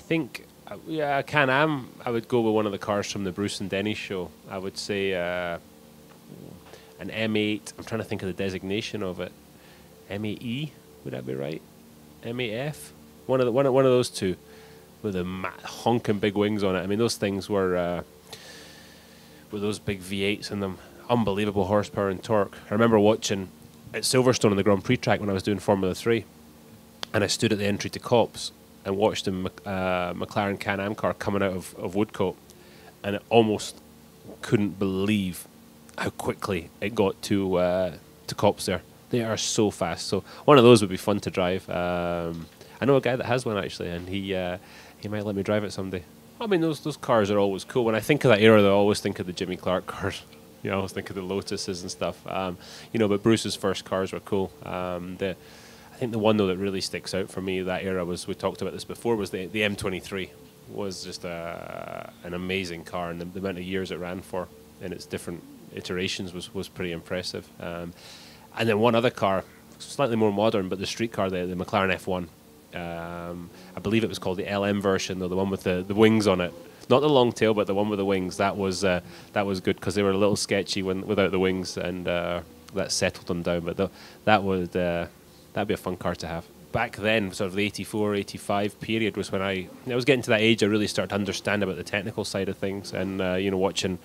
think, yeah, Can-Am, I would go with one of the cars from the Bruce and Denny show. I would say an M8. I'm trying to think of the designation of it. M8E, would that be right? M8F? One of those two with the honking big wings on it. I mean, those things were with those big V8s in them. Unbelievable horsepower and torque. I remember watching at Silverstone on the Grand Prix track when I was doing Formula 3, and I stood at the entry to Copse and watched the McLaren Can-Am car coming out of Woodcote, and I almost couldn't believe how quickly it got to Copse there. They are so fast. So one of those would be fun to drive. I know a guy that has one actually, and he might let me drive it someday. I mean, those cars are always cool. When I think of that era, I always think of the Jimmy Clark cars. You know, I always think of the Lotuses and stuff. You know, but Bruce's first cars were cool. I think the one though that really sticks out for me that era was, we talked about this before, was the M23. Was just an amazing car, and the amount of years it ran for in its different iterations was pretty impressive. And then one other car, slightly more modern, but the street car, the McLaren F1. I believe it was called the LM version, though, the one with the wings on it. Not the long tail, but the one with the wings. That was good because they were a little sketchy without the wings, and that settled them down. But that'd be a fun car to have. Back then, sort of the 84, 85 period was when I was getting to that age I really started to understand about the technical side of things, and you know, watching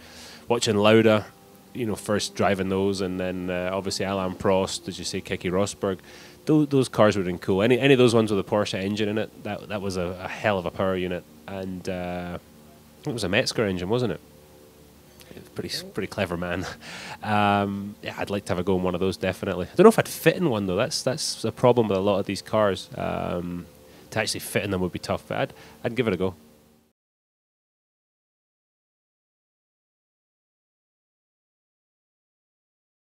Lauda, you know, first driving those, and then obviously Alain Prost, as you say, Keke Rosberg. Those cars were cool. Any of those ones with a Porsche engine in it, that was a hell of a power unit, and it was a Metzger engine, wasn't it? Pretty clever man. Yeah, I'd like to have a go in one of those, definitely. I don't know if I'd fit in one though. That's a problem with a lot of these cars. To actually fit in them would be tough, but I'd give it a go.